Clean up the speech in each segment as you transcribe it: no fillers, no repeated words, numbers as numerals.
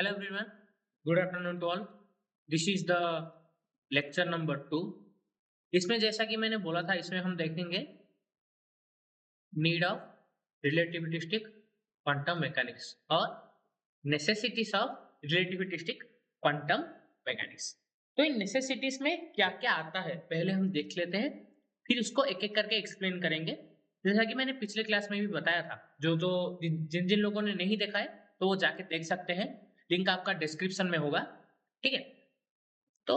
Hello everyone. Good afternoon to all. This is the lecture number 2. इसमें जैसा कि मैंने बोला था इसमें हम देखेंगे need of relativistic quantum mechanics और necessities of relativistic quantum mechanics. तो इन नेसेसिटीज में क्या क्या आता है पहले हम देख लेते हैं, फिर इसको एक एक करके एक्सप्लेन करेंगे। जैसा कि मैंने पिछले क्लास में भी बताया था, जिन जिन लोगों ने नहीं देखा है तो वो जाके देख सकते हैं, लिंक आपका डिस्क्रिप्शन में होगा। ठीक है, तो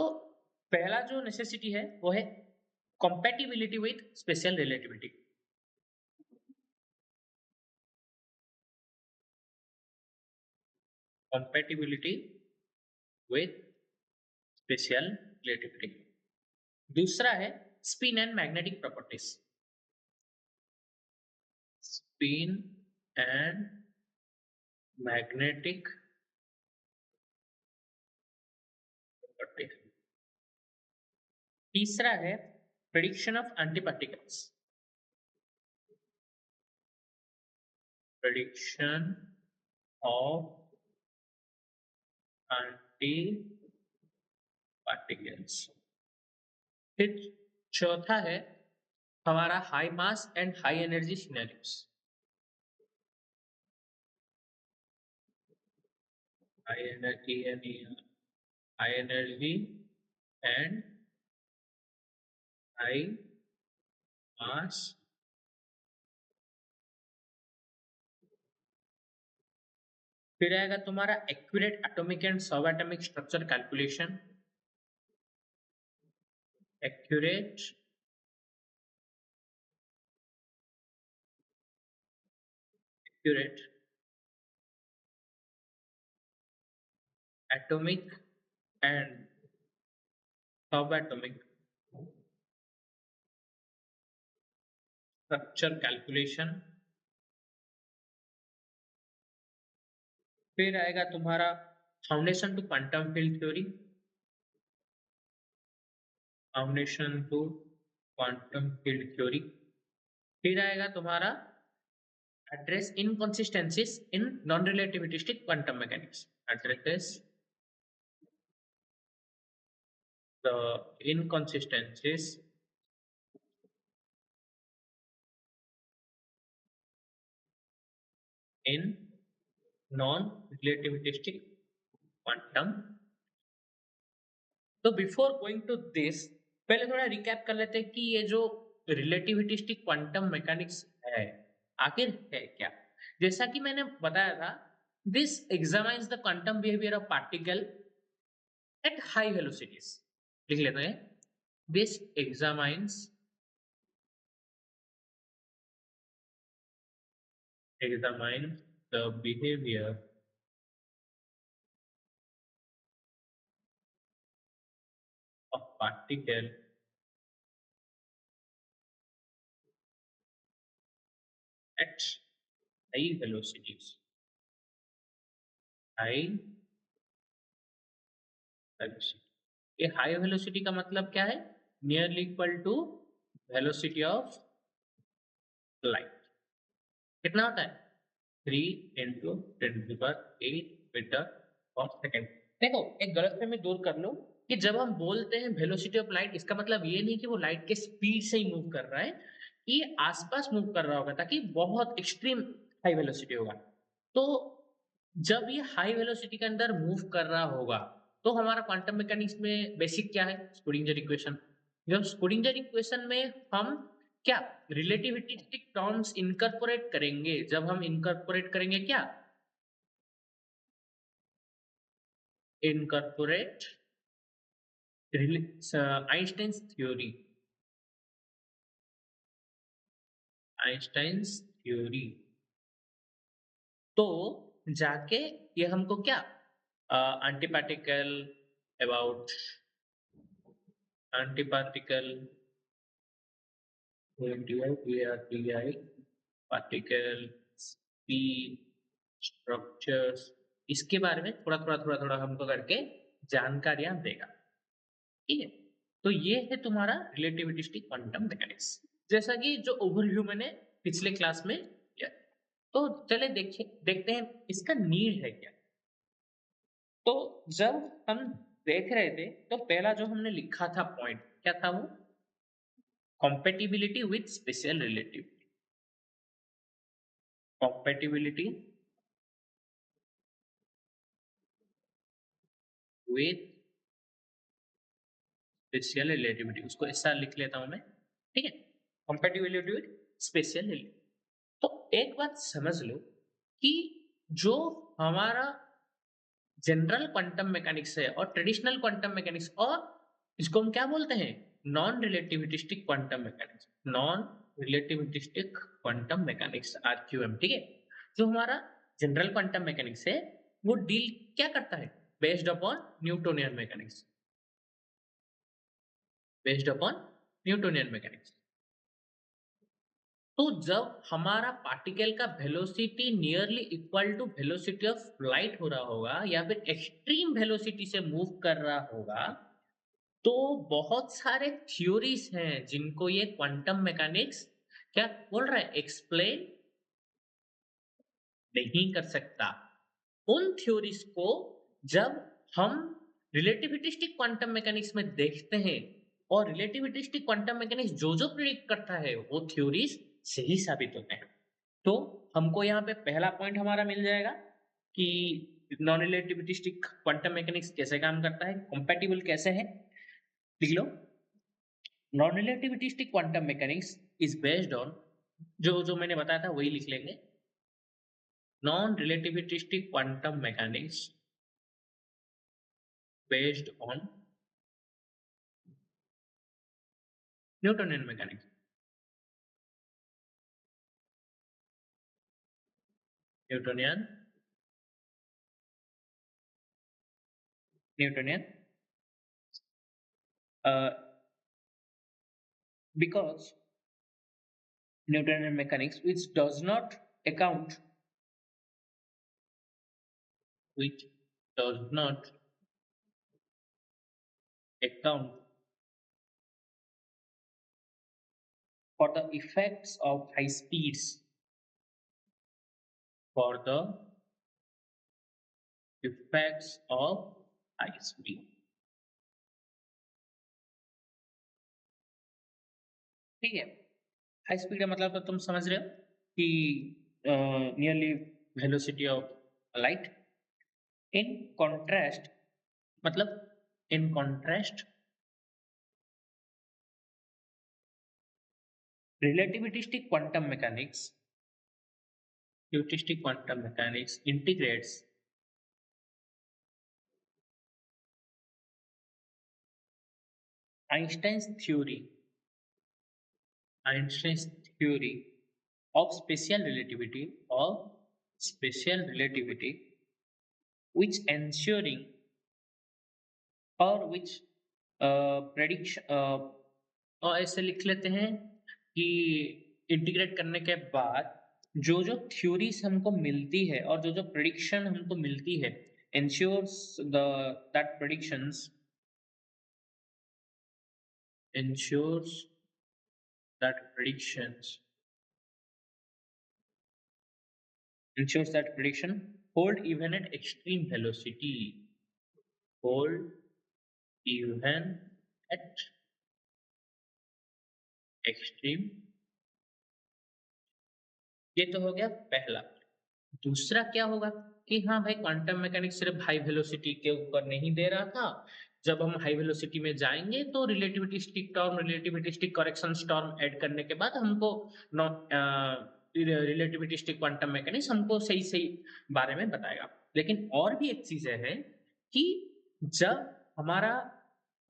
पहला जो नेसेसिटी है वो है compatibility with special relativity. Compatibility with special relativity. दूसरा है spin and magnetic properties. Spin and magnetic properties. तीसरा है prediction of antiparticles. Prediction of antiparticles. फिर चौथा है हमारा high mass and high energy scenarios. High energy and high mass फिर आएगा तुम्हारा accurate atomic and sub atomic structure calculation. Accurate atomic and sub atomic structure calculation. फिर आएगा तुम्हारा foundation to quantum field theory. Foundation to quantum field theory. फिर आएगा तुम्हारा address inconsistencies in non-relativistic quantum mechanics. Addresses the inconsistencies in non-relativistic quantum। तो before going to this पहले थोड़ा recap कर लेते हैं कि ये जो रिलेटिविस्टिक क्वांटम मैकेनिक्स है आखिर है क्या। जैसा कि मैंने बताया था, this examines the quantum behaviour of particle at high velocities. लिख लेते हैं, दिस examines the behavior of particle at high velocities। High velocity, ये हाई वेलोसिटी का मतलब क्या है? Nearly equal to velocity of light. कितना होता है? 3 इंटू 10⁸ मीटर पर सेकेंड। देखो, एक गलतफहमी दूर कर लो कि जब हम बोलते हैं वेलोसिटी ऑफ लाइट, इसका मतलब ये नहीं कि वो लाइट के स्पीड से ही मूव कर रहा है, ये आसपास मूव कर रहा होगा ताकि बहुत एक्सट्रीम हाई वेलोसिटी होगा। तो जब ये हाई वेलोसिटी के अंदर मूव कर रहा होगा तो हमारा क्वांटम मैकेनिक्स में बेसिक क्या है? Schrödinger equation. जब स्क्रोडिंगर इक्वेशन में हम क्या रिलेटिविस्टिक टर्म्स इनकॉर्पोरेट करेंगे, जब हम इनकॉर्पोरेट करेंगे क्या? Incorporate Einstein's theory. Einstein's theory तो जाके ये हमको क्या antiparticle about antiparticle particle speed structures, इसके बारे में थोड़ा हमको करके जानकारियां देगा। ठीक है, तो ये है तुम्हारा रिलेटिविस्टिक क्वांटम मैकेनिक्स, जैसा कि जो ओवरव्यू मैंने पिछले क्लास में किया। तो चले देखते हैं इसका नीड है क्या। तो जब हम देख रहे थे तो पहला जो हमने लिखा था पॉइंट क्या था वो, compatibility with special relativity, compatibility with special relativity, उसको ऐसा लिख लेता हूं मैं, ठीक है, compatibility with स्पेशल रिलेटिविटी। तो एक बात समझ लो कि जो हमारा जनरल क्वांटम मैकेनिक्स है और ट्रेडिशनल क्वांटम मैकेनिक्स, और इसको हम क्या बोलते हैं, non relativistic quantum mechanics, non relativistic quantum mechanics RQM, ठीक है। जो हमारा जनरल क्वांटम मैकेनिक्स है वो डील क्या करता है, based upon Newtonian mechanics, based upon Newtonian mechanics. तो जब हमारा पार्टिकल का velocity nearly equal to velocity of light हो रहा होगा या फिर एक्सट्रीम वेलोसिटी से मूव कर रहा होगा, तो बहुत सारे थ्योरीज हैं जिनको ये क्वांटम मैकेनिक्स क्या बोल रहा है, एक्सप्लेन नहीं कर सकता। उन थ्योरीज को जब हम रिलेटिविस्टिक क्वांटम मैकेनिक्स में देखते हैं, और रिलेटिविस्टिक क्वांटम मैकेनिक्स जो जो प्रिडिक्ट करता है वो थ्योरीज सही साबित होते हैं। तो हमको यहाँ पे पहला पॉइंट हमारा मिल जाएगा कि नॉन रिलेटिविस्टिक क्वांटम मैकेनिक्स कैसे काम करता है, कंपैटिबल कैसे है, लिख लो। Non relativistic quantum mechanics is based on, जो जो मैंने बताया था वही लिख लेंगे, non relativistic quantum mechanics based on Newtonian mechanics. Newtonian, Newtonian, uh, because Newtonian mechanics, account, which does not account for the effects of high speeds, for the effects of high speed. ठीक है, high speed का मतलब तो तुम समझ रहे हो कि nearly velocity of light. In contrast, मतलब in contrast relativistic quantum mechanics, relativistic quantum mechanics integrates Einstein's theory, Einstein's theory of special relativity, which ensuring or which prediction, और ऐसे लिख लेते हैं कि इंटीग्रेट करने के बाद जो जो थ्योरीज हमको मिलती है और जो जो प्रेडिक्शन हमको मिलती है, ensures the that predictions ensures that predictions ensures that prediction hold even at extreme velocity, hold even at extreme। ये तो हो गया पहला। दूसरा क्या होगा कि हाँ भाई, क्वांटम मैकेनिक्स सिर्फ हाई वेलोसिटी के ऊपर नहीं दे रहा था, जब हम हाई वेलोसिटी में जाएंगे तो relativistic term, relativistic correction term add करने के बाद हमको रिलेटिविस्टिक क्वांटम मैकेनिक्स हमको सही सही बारे में बताएगा। लेकिन और भी एक चीज है कि जब हमारा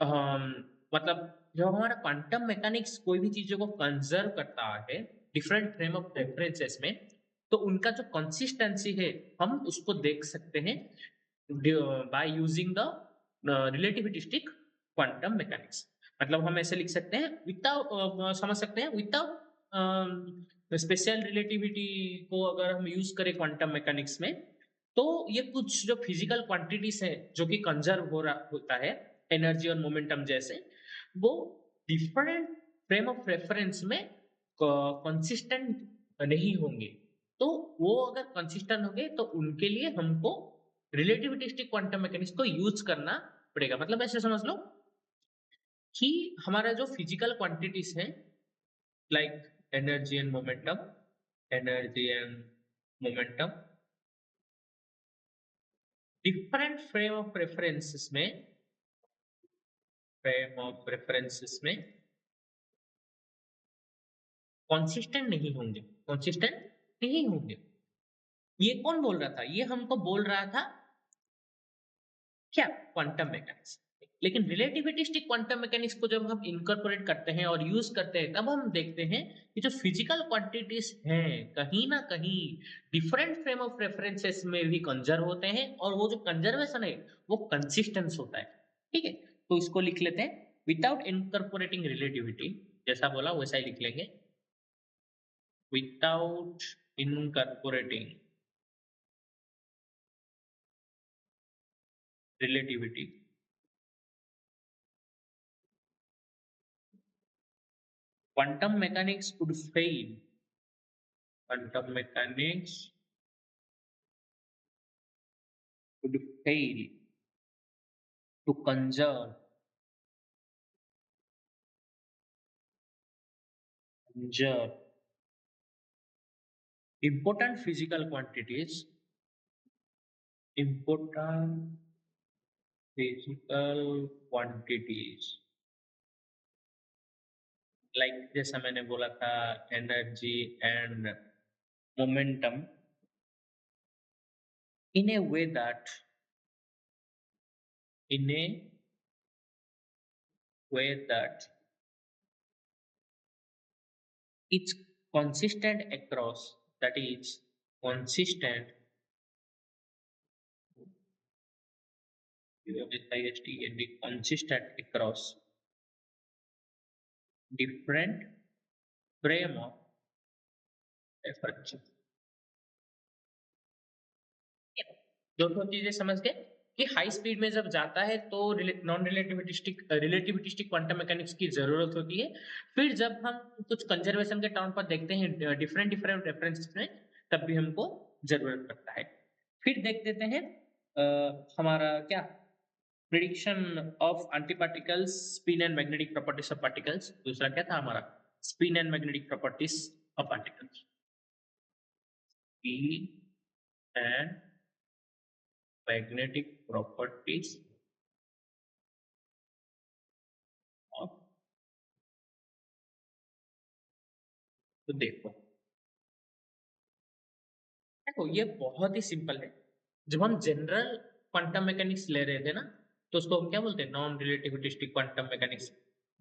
मतलब जब हमारा क्वांटम मैकेनिक्स कोई भी चीजों को कंजर्व करता है डिफरेंट फ्रेम ऑफ रेफरेंसेस में, तो उनका जो कंसिस्टेंसी है हम उसको देख सकते हैं by using the relativistic quantum mechanics. मतलब हम ऐसे लिख सकते हैं विदाउट, समझ सकते हैं विदाउट स्पेशल रिलेटिविटी को अगर हम यूज करें क्वांटम मैकेनिक्स में, तो ये कुछ जो फिजिकल क्वांटिटीज है जो कि कंजर्व हो रहा होता है, एनर्जी और मोमेंटम जैसे, वो डिफरेंट फ्रेम ऑफ रेफरेंस में कंसिस्टेंट नहीं होंगे। तो वो अगर कंसिस्टेंट होंगे तो उनके लिए हमको रिलेटिविस्टिक क्वांटम मैकेनिक्स को यूज करना पड़ेगा। मतलब ऐसे समझ लो कि हमारा जो फिजिकल क्वांटिटीज है like energy and momentum, energy and momentum different frame of references में कंसिस्टेंट नहीं होंगे, कंसिस्टेंट नहीं होंगे। ये कौन बोल रहा था? ये हमको बोल रहा था क्या? Quantum mechanics. लेकिन रिलेटिविस्टिक क्वांटम मैकेनिक्स को जब हम इनकॉर्पोरेट करते हैं और यूज करते हैं तब हम देखते हैं कि जो फिजिकल क्वांटिटीज हैं कहीं ना कहीं डिफरेंट फ्रेम ऑफ रेफरेंसेस में भी कंजर्व होते हैं और वो जो कंजर्वेशन है वो कंसिस्टेंस होता है। ठीक है, तो इसको लिख लेते हैं विदाउट इनकॉर्पोरेटिंग रिलेटिविटी, जैसा बोला वैसा ही लिख लेंगे, without incorporating relativity, quantum mechanics could fail, quantum mechanics could fail to conserve important physical quantities, important physical quantities like जैसा मैंने बोला था energy and momentum in a way that in a way that it's consistent across, that is consistent with IST and be consistent across different frame of reference। दोनों चीजें समझ गए कि high speed में जब जाता है तो नॉन रिलेटिविस्टिक क्वांटम मैकेनिक्स की जरूरत होती है। फिर जब हम कुछ कंजर्वेशन के टर्म पर देखते हैं डिफरेंट डिफरेंट रेफरेंसेस में तब भी हमको जरूरत पड़ता है। फिर देख लेते हैं हमारा क्या prediction of antiparticles, spin and magnetic properties of particles. दूसरा क्या था हमारा? Spin and magnetic properties of particles, spin and magnetic properties of. तो देखो देखो ये बहुत ही सिंपल है। जब हम जनरल क्वांटम मैकेनिक्स ले रहे थे ना तो उसको हम क्या बोलते हैं? Non relativistic quantum mechanics.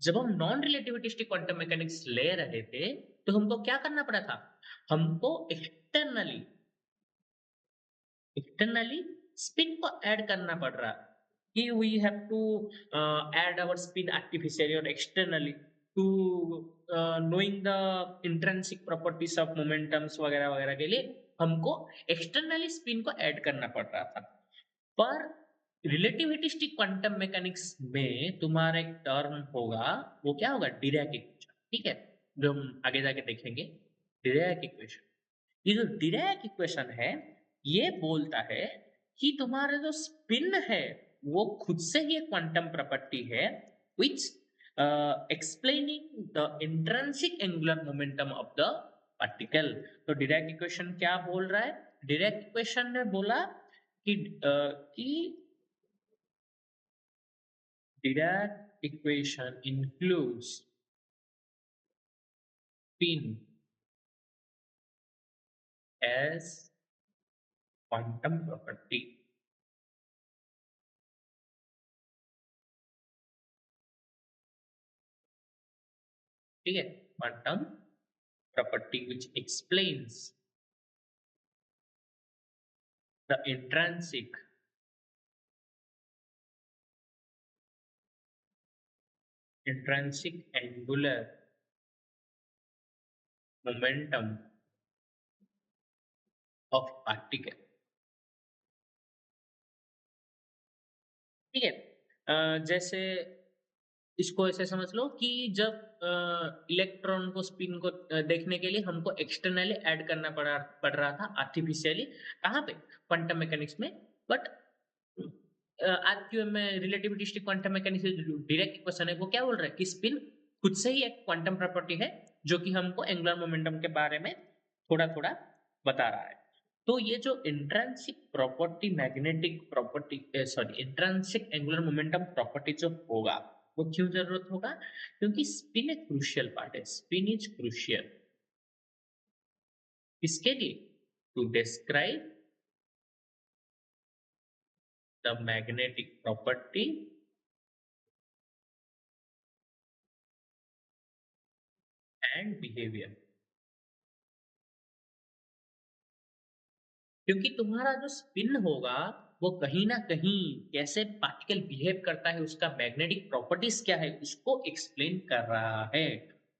जब हम नॉन रिलेटिविस्टिक क्वांटम मैकेनिक्स ले रहे थे तो हमको क्या करना पड़ा था? हमको एक्सटर्नली एक्सटर्नली स्पिन को ऐड करना पड़ रहा कि we have to add our spin artificially और externally to knowing the intrinsic properties of momentums वगैरह वगैरह के लिए हमको एक्सटर्नली स्पिन को ऐड करना पड़ रहा था। पर रिलेटिविस्टिक क्वांटम मैकेनिक्स में तुम्हारा एक टर्म होगा, वो क्या होगा? Dirac equation. ठीक है, जो हम आगे जाके देखेंगे डिरैक इक्वेशन। ये जो डिरैक इक्वेशन है ये बोलता है कि तुम्हारा जो स्पिन है वो खुद से ही एक क्वांटम प्रॉपर्टी है which explaining the intrinsic angular momentum of the particle। तो डिरैक इक्वेशन क्या बोल रहा है? डिरैक इक्वेशन ने बोला कि Dirac equation includes spin as quantum property। ठीक है, quantum property which explains the intrinsic angular momentum of particle। ठीक है, जैसे इसको ऐसे समझ लो कि जब इलेक्ट्रॉन को स्पिन को देखने के लिए हमको एक्सटर्नली ऐड करना पड़ रहा था आर्टिफिशियली। कहाँ पे? क्वांटम मैकेनिक्स में बट आज की में relativistic quantum mechanics direct equation है, वो क्या बोल रहा है कि स्पिन खुद से ही एक क्वांटम प्रॉपर्टी है जो कि हमको एंगुलर मोमेंटम के बारे में थोड़ा थोड़ा बता रहा है। तो ये जो intrinsic property magnetic property sorry intrinsic angular momentum property जो होगा वो क्यों जरूरत होगा, क्योंकि स्पिन एक क्रूशियल पार्ट है। स्पिन इज क्रूशियल किसके लिए, to describe the magnetic property and behaviour. क्योंकि तुम्हारा जो स्पिन होगा वो कहीं ना कहीं कैसे पार्टिकल बिहेव करता है, उसका मैग्नेटिक प्रॉपर्टीज क्या है उसको एक्सप्लेन कर रहा है।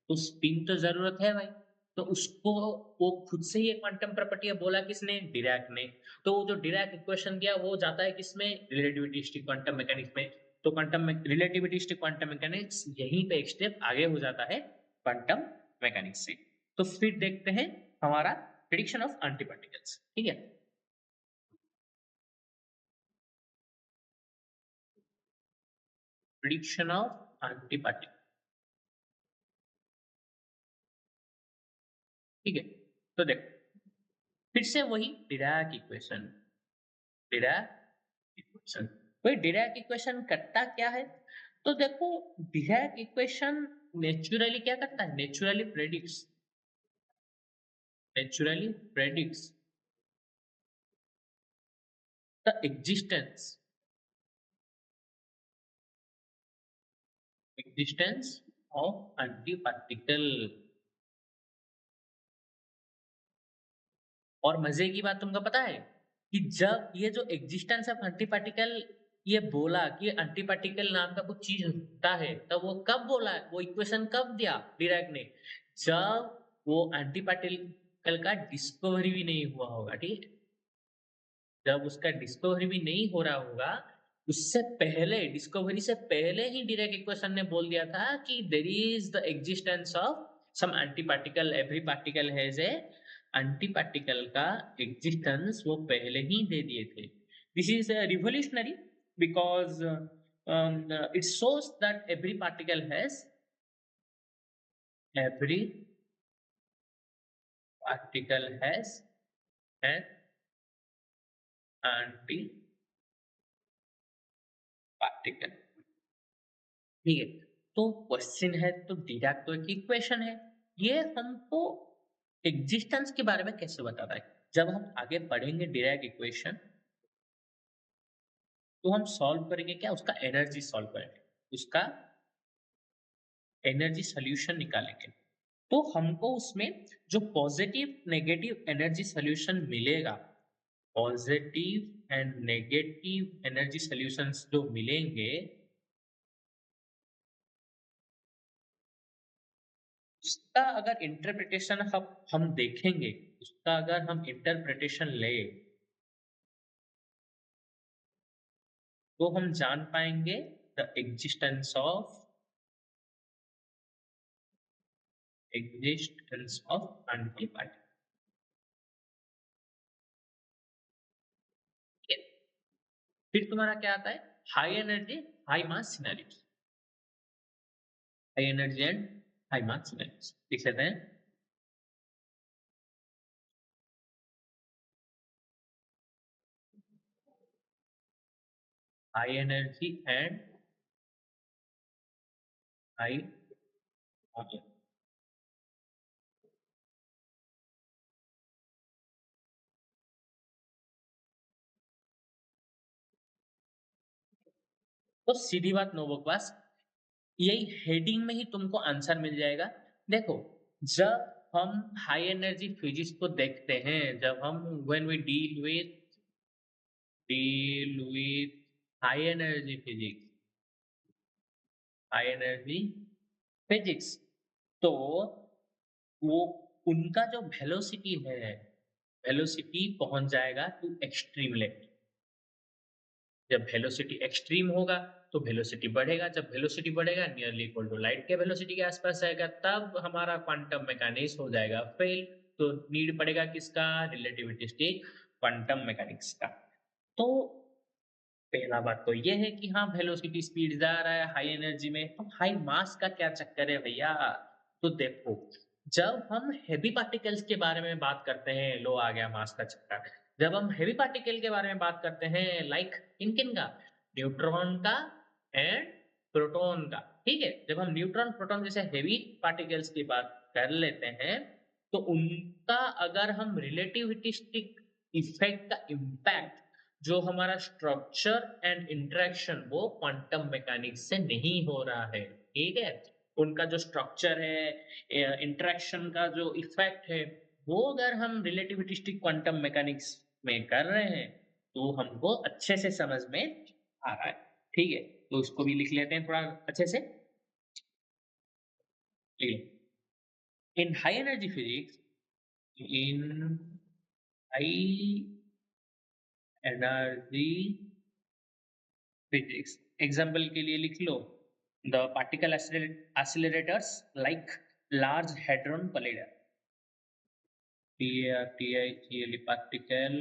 तो स्पिन तो जरूरत है भाई, तो उसको वो खुद से ही एक क्वांटम प्रॉपर्टी है, बोला किसने, डिराक ने। तो वो जो डिराक इक्वेशन दिया वो जाता है किसमें, रिलेटिविस्टिक क्वांटम मैकेनिक्स में। तो क्वांटम रिलेटिविस्टिक क्वांटम मैकेनिक्स यहीं पे एक स्टेप आगे हो जाता है क्वांटम मैकेनिक्स से। तो फिर देखते हैं हमारा प्रेडिक्शन ऑफ एंटी पार्टिकल्स, ठीक है। प्रिडिक्शन ऑफ एंटी पार्टिकल, ठीक है। तो देखो फिर से वही डिराक इक्वेशन, डिराक इक्वेशन। वही डिराक इक्वेशन करता क्या है, तो देखो डिराक इक्वेशन नेचुरली क्या करता है, naturally predicts the existence of anti particle. और मजे की बात तुमको पता है कि जब ये जो एग्जिस्टेंस ऑफ एंटी पार्टिकल ये बोला कि एंटी पार्टिकल नाम का कुछ चीज होता है, तब वो कब बोला, वो इक्वेशन कब दिया डिराक ने, जब वो एंटी पार्टिकल का डिस्कवरी भी नहीं हुआ होगा, ठीक है। जब उसका डिस्कवरी भी नहीं हो रहा होगा, उससे पहले, डिस्कवरी से पहले ही डिराक इक्वेशन ने बोल दिया था कि there is the existence of some anti particle, every particle has a anti particle का एग्जिस्टेंस वो पहले ही दे दिए थे। This is revolutionary because it shows that every particle has an anti particle, ठीक है। तो क्वेश्चन है, तो डिराक तो एक इक्वेशन है, ये हमको एग्जिस्टेंस के बारे में कैसे बताता है। जब हम आगे पढ़ेंगे डिराक इक्वेशन, तो हम सॉल्व करेंगे क्या, उसका एनर्जी सॉल्व करेंगे, उसका एनर्जी सॉल्यूशन निकालेंगे। तो हमको उसमें जो पॉजिटिव नेगेटिव एनर्जी सॉल्यूशन मिलेगा, positive and negative energy solutions जो मिलेंगे, उसका अगर इंटरप्रिटेशन हम देखेंगे, उसका अगर हम इंटरप्रिटेशन ले, तो हम जान पाएंगे द एग्जिस्टेंस ऑफ एंटीबॉडी। फिर तुम्हारा क्या आता है, high energy high mass scenarios, high energy and high mass scenarios लिख लेते हैं। हाई एनर्जी एंड हाई, तो सीधी बात नो बकवास, यही हेडिंग में ही तुमको आंसर मिल जाएगा। देखो जब हम हाई एनर्जी फिजिक्स को देखते हैं, जब हम when we deal with high energy physics, high energy physics, तो वो उनका जो वेलोसिटी है, वेलोसिटी पहुंच जाएगा टू एक्सट्रीम लेवल। जब वेलोसिटी एक्सट्रीम होगा तो वेलोसिटी बढ़ेगा, जब वेलोसिटी बढ़ेगा नियरली इक्वल टू लाइट के वेलोसिटी के आसपास जाएगा, तब हमारा क्वांटम मैकेनिक्स हो जाएगा फेल। तो नीड पड़ेगा किसका, रिलेटिविस्टिक क्वांटम मैकेनिक्स का। तो पहला बात तो ये है कि हाँ वेलोसिटी स्पीड जा रहा है हाई एनर्जी में, तो हाई मास का क्या चक्कर है भैया? तो देखो, जब हम हेवी पार्टिकल्स के बारे में बात करते हैं, लो आ गया मास का चक्कर। जब हम हेवी पार्टिकल के बारे में बात करते हैं, लाइक किन किन का, न्यूट्रॉन का एंड प्रोटॉन का, ठीक है। जब हम न्यूट्रॉन प्रोटॉन जैसे हेवी पार्टिकल्स की बात कर लेते हैं, तो उनका अगर हम रिलेटिविस्टिक इफेक्ट का इम्पैक्ट, जो हमारा स्ट्रक्चर एंड इंटरेक्शन, वो क्वांटम मैकेनिक्स से नहीं हो रहा है, ठीक है। उनका जो स्ट्रक्चर है, इंटरेक्शन का जो इफेक्ट है, वो अगर हम रिलेटिविस्टिक क्वांटम मैकेनिक्स में कर रहे हैं, तो हमको अच्छे से समझ में आ रहा है, ठीक है। तो इसको भी लिख लेते हैं थोड़ा अच्छे से। In high energy physics, in high energy physics, example के लिए लिख लो, the particle accelerators like large hadron collider, PARTICLE particle,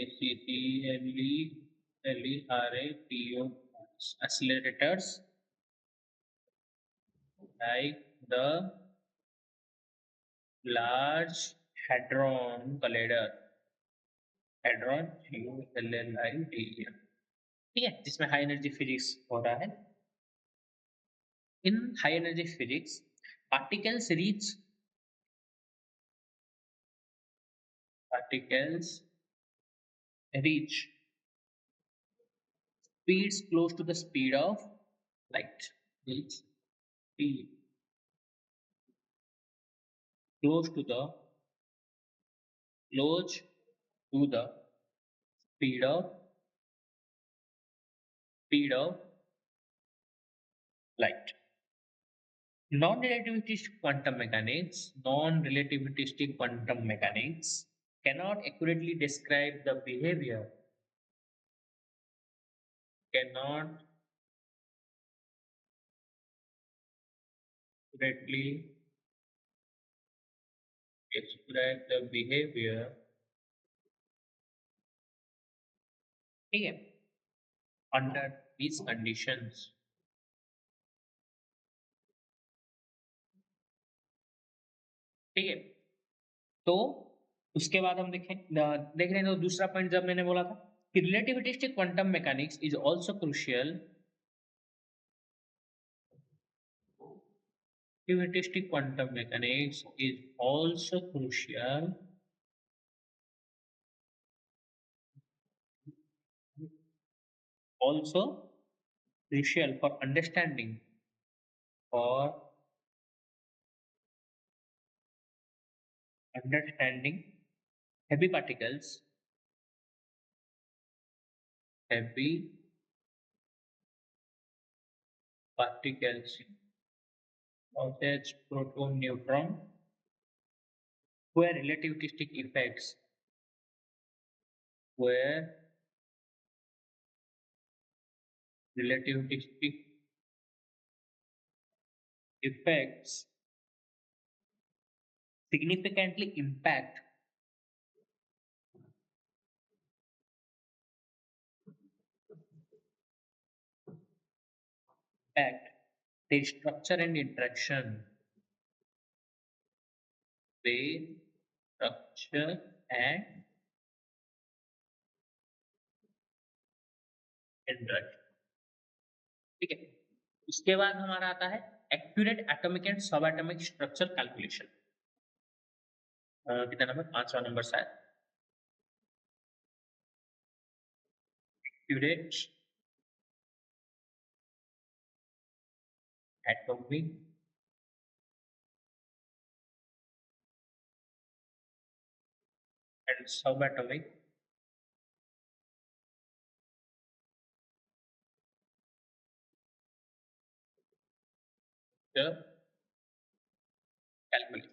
ACCLERATO accelerators like the large hadron collider, hadron HULLIDER, ठीक है, जिसमें हाई एनर्जी फिजिक्स हो रहा है। इन high energy physics, particles reach particles reach speeds close to the speed of light, reach speed close to the close to the speed of light. Non-relativistic quantum mechanics cannot accurately describe the behavior, cannot accurately describe the behavior, ठीक है, under these conditions, ठीक है। तो उसके बाद हम देख रहे हैं, तो दूसरा पॉइंट जब मैंने बोला था कि relativistic quantum mechanics is also crucial, relativistic quantum mechanics is also crucial for understanding heavy particles, heavy particles such as proton, neutron, where relativistic effects, where relativistic effects significantly impact their structure and interaction, their structure and interaction, ठीक है। उसके बाद हमारा आता है accurate atomic and sub atomic structure calculation, कितना number, 5वां number शायद, accurate atomic and sub atomic calculation.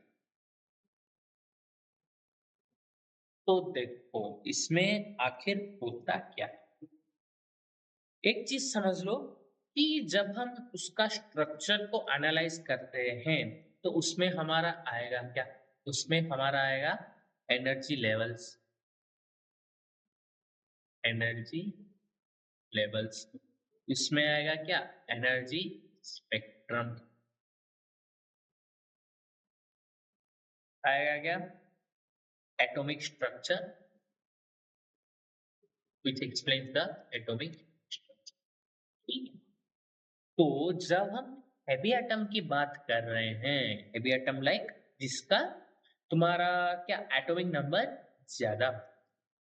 तो देखो इसमें आखिर होता क्या है, एक चीज समझ लो कि जब हम उसका स्ट्रक्चर को एनालाइज करते हैं, तो उसमें हमारा आएगा क्या, उसमें हमारा आएगा एनर्जी लेवल्स, एनर्जी लेवल्स, इसमें आएगा क्या, एनर्जी स्पेक्ट्रम, आएगा क्या, atomic structure which explains the atomic structure। ठीक है, तो जब हम हैवी एटम की बात कर रहे हैं, हैवी एटम लाइक जिसका तुम्हारा क्या एटॉमिक नंबर ज्यादा,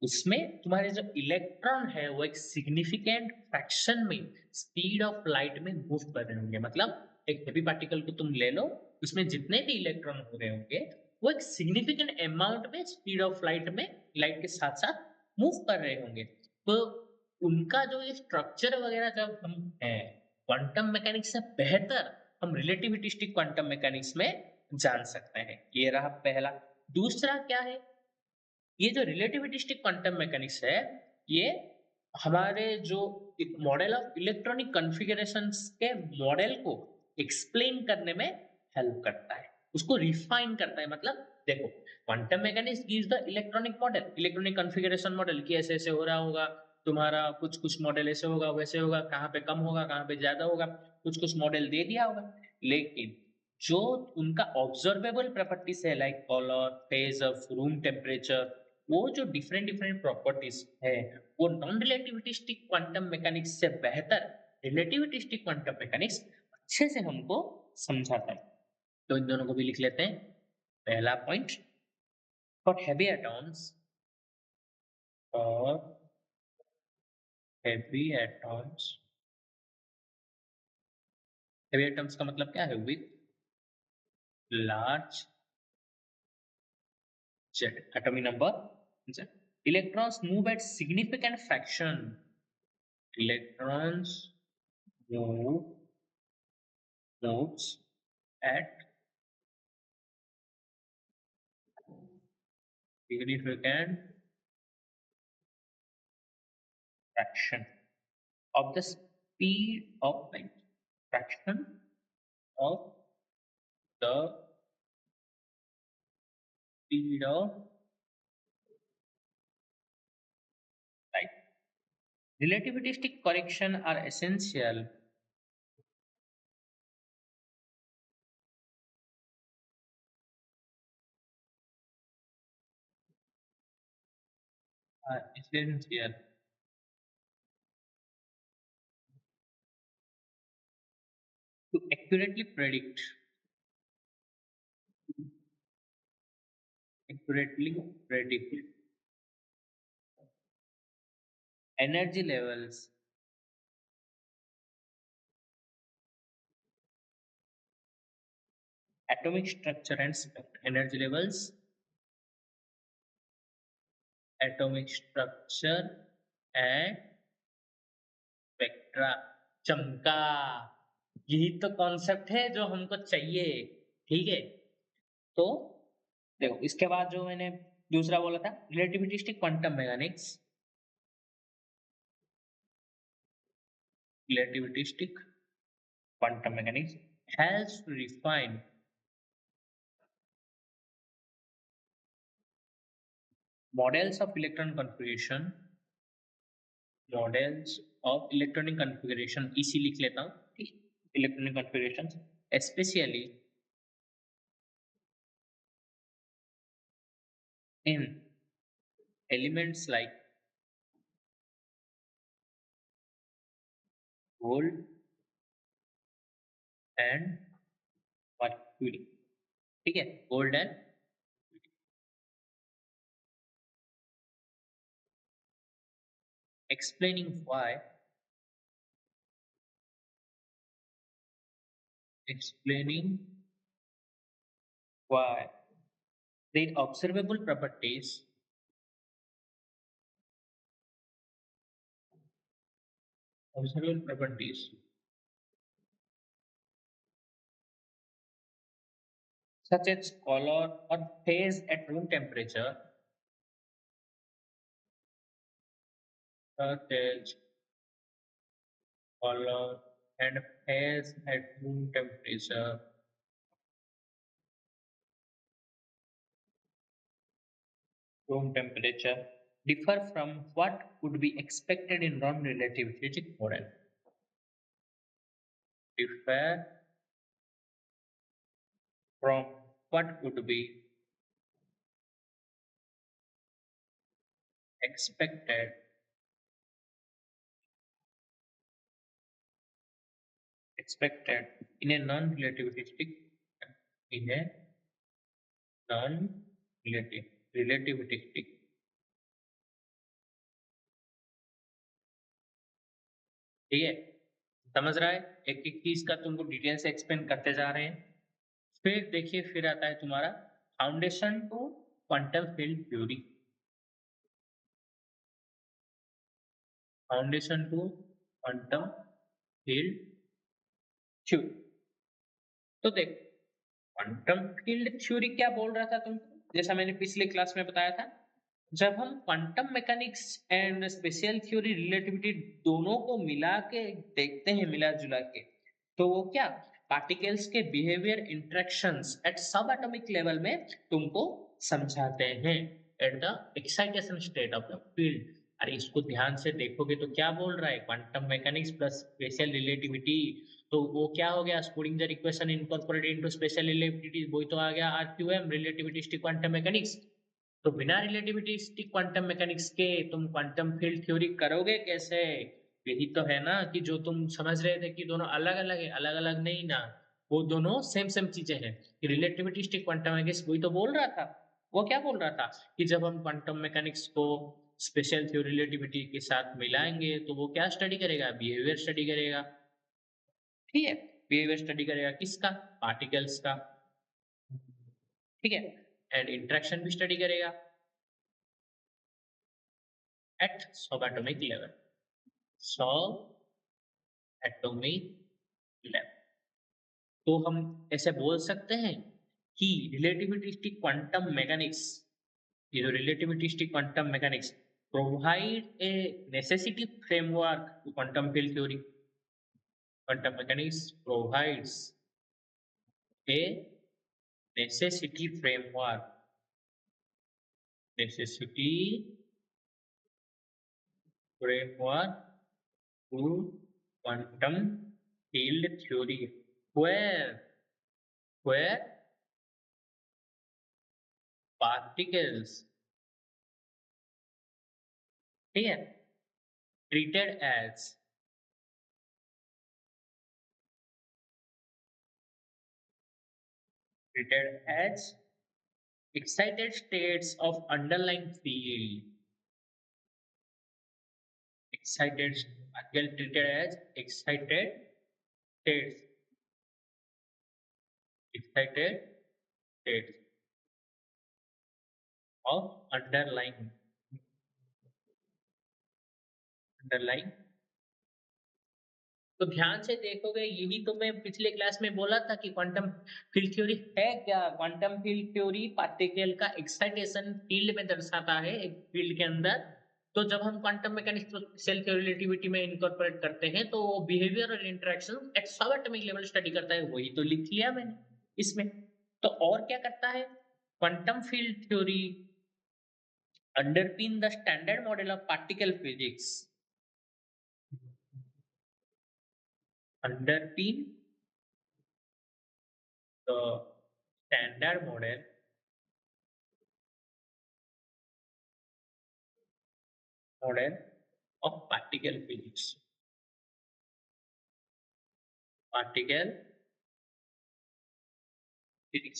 उसमें तुम्हारे जो इलेक्ट्रॉन है वो एक सिग्निफिकेंट फ्रैक्शन में स्पीड ऑफ लाइट में मूव कर रहे होंगे। मतलब एक हैवी पार्टिकल को तुम ले लो, उसमें जितने भी इलेक्ट्रॉन हो रहे होंगे वो एक सिग्निफिकेंट अमाउंट में स्पीड ऑफ लाइट में लाइट के साथ साथ मूव कर रहे होंगे। तो उनका जो ये स्ट्रक्चर वगैरह जब हम है क्वांटम मैकेनिक्स से बेहतर हम रिलेटिविस्टिक क्वांटम मैकेनिक्स में जान सकते हैं। ये रहा पहला। दूसरा क्या है, ये जो रिलेटिविस्टिक क्वांटम मैकेनिक्स है, ये हमारे जो एक मॉडल ऑफ इलेक्ट्रॉनिक कॉन्फ़िगरेशंस के मॉडल को एक्सप्लेन करने में हेल्प करता है, उसको रिफाइन करता है। मतलब देखो, quantum mechanics gives the electronic model, electronic configuration model कि ऐसे ऐसे हो रहा होगा, तुम्हारा कुछ कुछ मॉडल ऐसे होगा वैसे होगा, कहाँ पे कम होगा कहाँ पे ज्यादा होगा, कुछ कुछ मॉडल दे दिया होगा। लेकिन जो उनका ऑब्जर्वेबल प्रॉपर्टीज है like colour, phase of room temperature, वो जो डिफरेंट डिफरेंट प्रॉपर्टीज है वो नॉन रिलेटिविस्टिक क्वांटम मैकेनिक्स से बेहतर रिलेटिविस्टिक क्वांटम मैकेनिक्स अच्छे से हमको समझाता है। तो इन दोनों को भी लिख लेते हैं। पहला पॉइंट, फॉर हैवी एटॉम्स, और हैवी एटॉम्स, हैवी एटॉम्स का मतलब क्या है, with large Z atomic number, electrons move at significant fraction, electrons moves at significant fraction of the speed of light, fraction of the speed of light. Relativistic correction are essential essential to accurately predict energy levels, atomic structure and energy levels, atomic structure and spectra. चमका, यही तो concept है जो हमको चाहिए। ठीक है, तो देखो इसके बाद जो मैंने दूसरा बोला था, relativistic quantum mechanics, relativistic quantum mechanics helps to refine models of electron configuration, models of electronic configuration, इसी लिख लेता हूँ, electronic configuration, especially in elements like gold and mercury। ठीक है, gold and explaining why, explaining why their observable properties, observable properties such as color or phase at room temperature, such as color and phase at room temperature, room temperature differ from what would be expected in non-relativistic model. Differ from what would be expected in a non-relativistic in a non-relativistic. ठीक है, समझ रहा है? एक एक चीज का तुमको डिटेल से एक्सप्लेन करते जा रहे हैं। फिर देखिए, फिर आता है तुम्हारा foundation to quantum field theory. Foundation to quantum field theory. तो देख, क्वांटम फील्ड थ्योरी क्या बोल रहा था तुमको, जैसा मैंने पिछले क्लास में बताया था, जब हम quantum mechanics and special theory relativity दोनों को मिला के देखते हैं, मिला जुला के, तो वो क्या पार्टिकल्स के बिहेवियर इंटरेक्शंस एट सब एटॉमिक लेवल में तुमको समझाते हैं, at the excitation state of the field. अरे इसको ध्यान से देखोगे तो क्या बोल रहा है, quantum mechanics plus special relativity, तो वो क्या हो गया, putting the equation incorporated into special relativity, वही तो आ गया आरक्यूएम, रिलेटिविस्टिक क्वांटम मैकेनिक्स। तो बिना रिलेटिविस्टिक क्वांटम मैकेनिक्स के तुम क्वांटम फील्ड थ्योरी करोगे कैसे? यही तो है ना कि जो तुम समझ रहे थे कि दोनों अलग अलग है, अलग अलग नहीं ना, वो दोनों सेम सेम चीजें हैं। रिलेटिविस्टिक क्वांटम मैकेनिक्स वही तो बोल रहा था। वो क्या बोल रहा था कि जब हम क्वांटम मैकेनिक्स को स्पेशल थ्योरी रिलेटिविटी के साथ मिलाएंगे तो वो क्या स्टडी करेगा, बिहेवियर स्टडी करेगा। ठीक है, बिहेवियर स्टडी करेगा किसका, पार्टिकल्स का। ठीक है, एंड इंटरेक्शन भी स्टडी करेगा एट सब एटॉमिक लेवल, सब एटॉमिक लेवल। तो हम ऐसे बोल सकते हैं कि रिलेटिविस्टिक क्वांटम मैकेनिक्स, ये जो relativistic quantum mechanics provide a necessity framework to quantum field theory. Quantum mechanics provides a necessity framework, necessity framework to quantum field theory, where particles, ठीक है, treated as excited states of underlying field, excited particle treated as excited states, excited states of underlying तो ध्यान से देखोगे, यही तो मैं पिछले क्लास में बोला था कि क्वांटम फील्ड थ्योरी है क्या। क्वांटम फील्ड थ्योरी पार्टिकल का एक्साइटेशन फील्ड में दर्शाता है, एक फील्ड के अंदर। तो जब हम क्वांटम मैकेनिक्स सेल रिलेटिविटी में इनकॉर्पोरेट करते हैं तो वो बिहेवियर और इंटरेक्शन एट सब एटॉमिक लेवल स्टडी करता है, वही तो लिख लिया मैंने इसमें। तो और क्या करता है, quantum field theory अंडरपिन the standard model of particle physics, underpin the standard model of particle physics,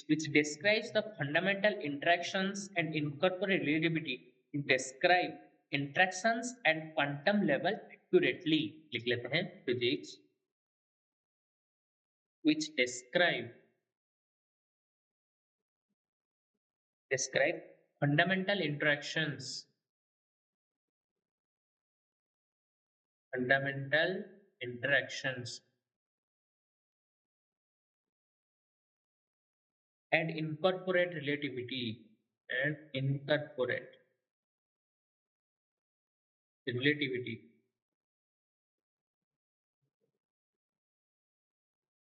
which describes the fundamental interactions and incorporate relativity to describe interactions at quantum level accurately. लिख लेते हैं, physics which describe fundamental interactions and incorporate relativity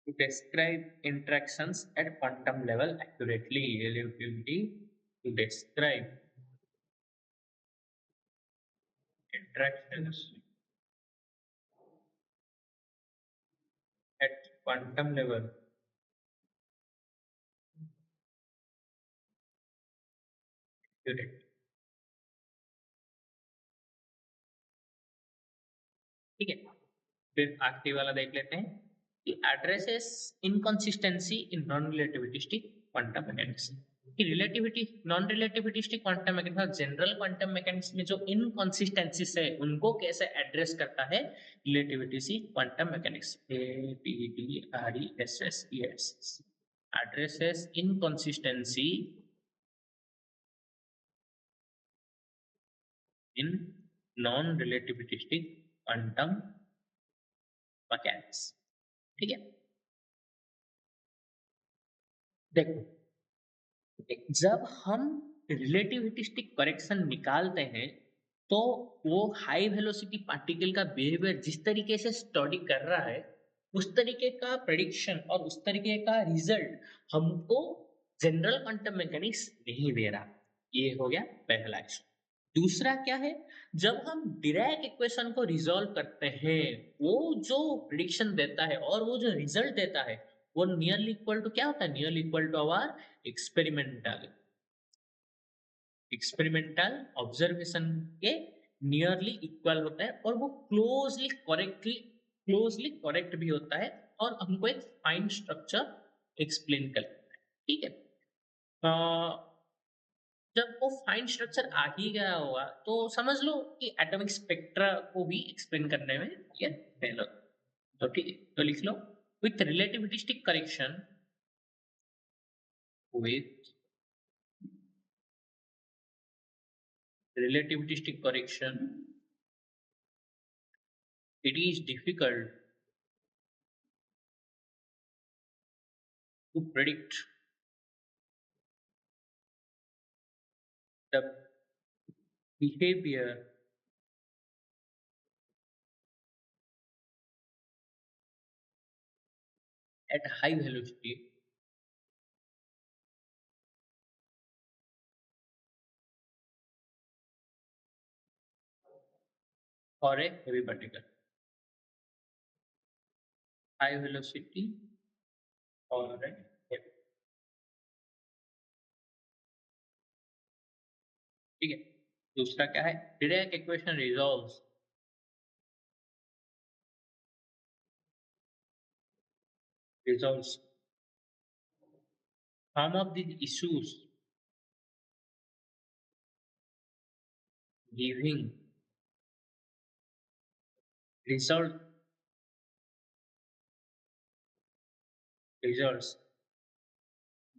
to describe interactions at quantum level accurately. Relativity to describe interactions at quantum level accurate. ठीक है, फिर आखिरी वाला देख लेते हैं कि addresses inconsistency in non relativistic quantum mechanics. कि relativity non relativistic quantum mechanics और जनरल क्वांटम मैकेनिक्स में जो इनकंसिस्टेंसीज है उनको कैसे एड्रेस करता है relativity quantum mechanics. ADRESSES addresses inconsistency in non relativistic quantum mechanics. ठीक है, देखो जब हम रिलेटिविस्टिक करेक्शन निकालते हैं तो वो हाई वेलोसिटी पार्टिकल का बिहेवियर जिस तरीके से स्टडी कर रहा है उस तरीके का प्रेडिक्शन और उस तरीके का रिजल्ट हमको जनरल क्वांटम मैकेनिक्स नहीं दे रहा। ये हो गया पहला इशू। दूसरा क्या है, जब हम डिराक इक्वेशन को रिजॉल्व करते हैं वो जो प्रिडिक्शन देता है और वो जो रिजल्ट देता है वो नियरली इक्वल टू क्या होता है, nearly equal to our experimental observation के नियरली इक्वल होता है और वो क्लोजली करेक्ट भी होता है और हमको एक फाइन स्ट्रक्चर एक्सप्लेन करता है। ठीक है, जब वो फाइन स्ट्रक्चर आ ही गया होगा तो समझ लो कि एटॉमिक स्पेक्ट्रा को भी एक्सप्लेन करने में ये फेल होता है। तो ठीक है, तो लिख लो with relativistic correction, with relativistic correction it is difficult to predict the behavior at high velocity for a heavy particle, high velocity or a heavy। ठीक है, दूसरा क्या है, Dirac equation resolves some of these issues giving result results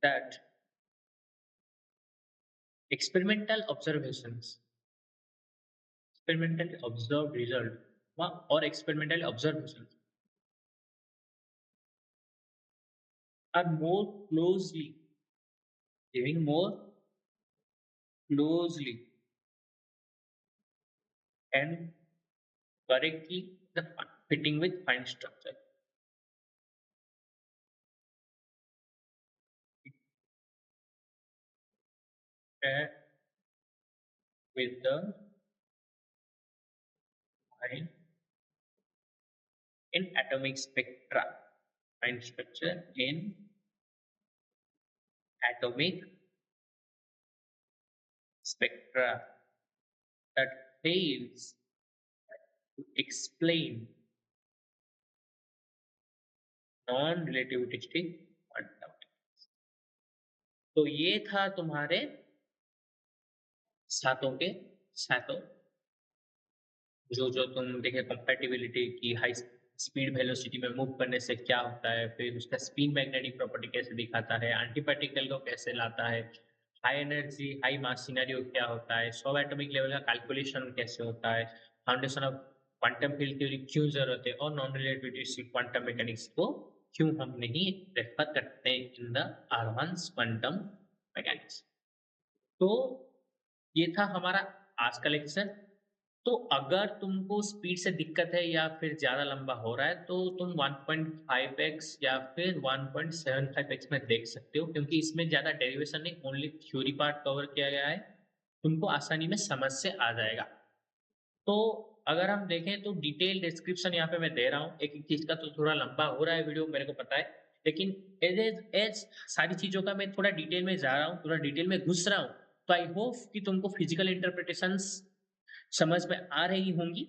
that experimental observations experimentally observed result or experimentally observations are more closely giving more closely and correctly the fitting with fine structure paired with the fine in atomic spectra, fine structure in atomic spectra that fails to explain non-relativistic quantum। तो ये था तुम्हारे सातों के सातों, जो जो तुम देखे कंपैटिबिलिटी की हाई स्पीड वेलोसिटी में मूव करने से क्या होता है, फिर उसका स्पिन मैग्नेटिक प्रॉपर्टी कैसे दिखाता है, एंटी पार्टिकल को कैसे लाता है, हाई एनर्जी हाई मास सिनेरियो क्या होता है, सब एटॉमिक लेवल का कैलकुलेशन कैसे होता है, foundation of quantum field theory क्यों जरूरत है और नॉन रिलेटिविस्टिक क्वांटम मैकेनिक्स को क्यों हम नहीं रेफर करते in the advance quantum mechanics. तो ये था हमारा आज का लेक्चर। तो अगर तुमको स्पीड से दिक्कत है या फिर ज़्यादा लंबा हो रहा है तो तुम 1.5x या फिर 1.75x में देख सकते हो, क्योंकि इसमें ज़्यादा डेरिवेशन नहीं, ओनली थ्योरी पार्ट कवर किया गया है, तुमको आसानी में समझ से आ जाएगा। तो अगर हम देखें तो डिटेल डिस्क्रिप्शन यहाँ पे मैं दे रहा हूँ, एक-एक चीज़ का तो थोड़ा लंबा हो रहा है वीडियो मेरे को पता है। लेकिन एज़ सारी चीज़ों का मैं थोड़ा डिटेल में जा रहा हूँ, थोड़ा डिटेल में घुस रहा हूँ। तो आई होप कि तुमको फिजिकल इंटरप्रिटेशंस समझ में आ रही होंगी।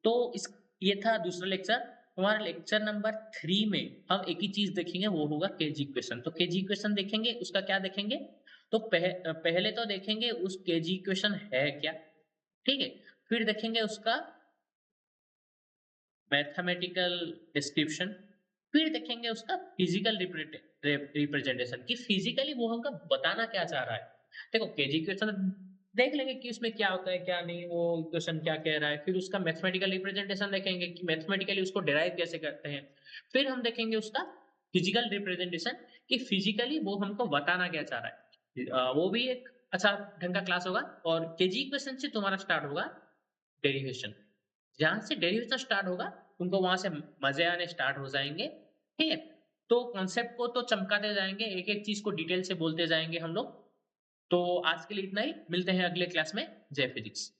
तो इस ये था दूसरा लेक्चर। हमारा लेक्चर नंबर 3 में हम एक ही चीज़ देखेंगे, वो होगा केजी इक्वेशन। तो केजी इक्वेशन देखेंगे, उसका क्या देखेंगे? तो पहले तो देखेंगे उस केजी इक्वेशन है क्या? ठीक है? फिर देखेंगे उसका मैथमेटिकल डिस्क्रिप्शन, फिर देखेंगे उसका फिजिकल रिप्रेजेंटेशन कि फिजिकली वो हमको बताना क्या चाह रहा है। देखो केजी इक्वेशन देख लेंगे कि उसमें क्या होता है क्या नहीं, वो इक्वेशन क्या कह रहा है। फिर उसका मैथमेटिकल रिप्रेजेंटेशन देखेंगे कि मैथमेटिकली उसको डिराइव कैसे करते हैं। फिर हम देखेंगे उसका फिजिकल रिप्रेजेंटेशन कि फिजिकली वो हमको बताना क्या चाह रहा है। वो भी एक अच्छा ढंग का क्लास होगा। और केजी इक्वेशन से तुम्हारा स्टार्ट होगा डेरिवेशन। जहाँ से डेरिवेशन स्टार्ट होगा, तुमको वहाँ से मज़े आने स्टार्ट हो जाएँगे, ठीक है? तो कॉन्सेप्ट को तो चमकाते जाएँगे, एक-एक चीज़ को डिटेल से बोलते जाएँगे हम लोग। तो आज के लिए इतना ही, मिलते हैं अगले क्लास में। जय फिजिक्स।